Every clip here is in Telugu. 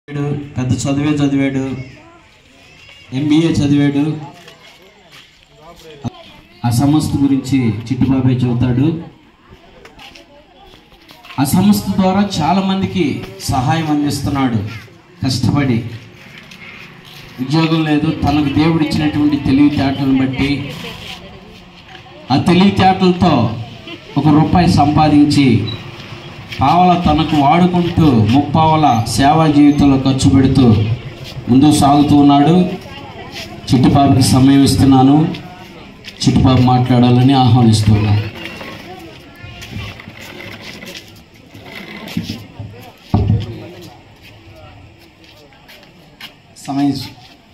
పెద్ద చదివే చదివాడు, ఎంబీఏ చదివాడు. ఆ సంస్థ గురించి చిట్టుబాబే చెబుతాడు. ఆ సంస్థ ద్వారా చాలామందికి సహాయం అందిస్తున్నాడు. కష్టపడి ఉద్యోగం లేదు, తనకు దేవుడు ఇచ్చినటువంటి తెలివితేటలను బట్టి ఆ తెలివితేటలతో ₹1 సంపాదించి పావల తనకు వాడుకుంటూ ముప్పావల సేవా జీవితంలో ఖర్చు పెడుతూ ముందుకు సాగుతూ ఉన్నాడు. చిట్టుబాబుకి సమయం ఇస్తున్నాను. చిట్టుబాబు మాట్లాడాలని ఆహ్వానిస్తున్నాను.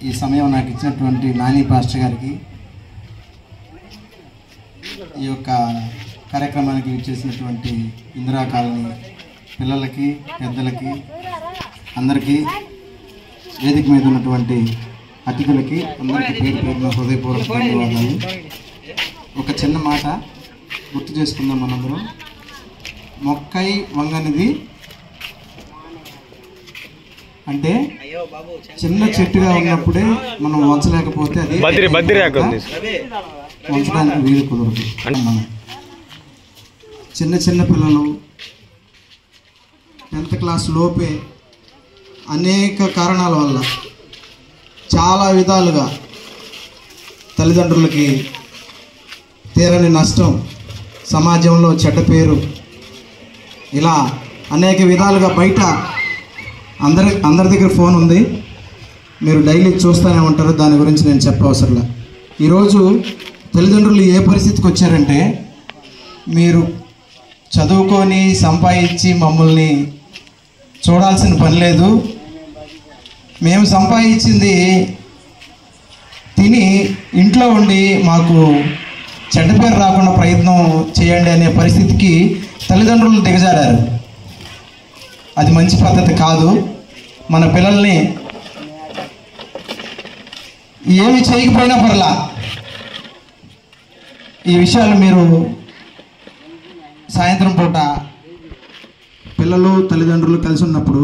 ఈ సమయం నాకు ఇచ్చినటువంటి నాని పాస్టర్ గారికి, ఈ యొక్క కార్యక్రమానికి ఇచ్చేసినటువంటి ఇందిరా కాలనీ పిల్లలకి, పెద్దలకి, అందరికీ, వేదిక మీద ఉన్నటువంటి అతిథులకి అందరికీ పేరు పేరున హృదయపూర్వక ధన్యవాదాలు. ఒక చిన్న మాట గుర్తు చేసుకుందాం మనందరం. మొక్కై వంగనిది అంటే చిన్న చెట్టుగా ఉన్నప్పుడే మనం వంచలేకపోతే అది వంచడానికి వీలు కుదరదు. మనం చిన్న చిన్న పిల్లలు 10th క్లాస్ లోపే అనేక కారణాల వల్ల చాలా విధాలుగా తల్లిదండ్రులకి తీరని నష్టం, సమాజంలో చెడ్డ పేరు, ఇలా అనేక విధాలుగా బయట అందరి దగ్గర ఫోన్ ఉంది, మీరు డైలీ చూస్తూనే ఉంటారు. దాని గురించి నేను చెప్పవసరంలా. ఈరోజు తల్లిదండ్రులు ఏ పరిస్థితికి వచ్చారంటే, మీరు చదువుకొని సంపాదించి మమ్మల్ని చూడాల్సిన పని లేదు, మేము సంపాదించింది తిని ఇంట్లో ఉండి మాకు చెడ్డ పేరు రాకుండా ప్రయత్నం చేయండి అనే పరిస్థితికి తల్లిదండ్రులు దిగజారారు. అది మంచి పద్ధతి కాదు. మన పిల్లల్ని ఏమి చేయకపోయినా పర్లా, ఈ విషయాలు మీరు సాయంత్రం పూట పిల్లలు తల్లిదండ్రులు కలిసి ఉన్నప్పుడు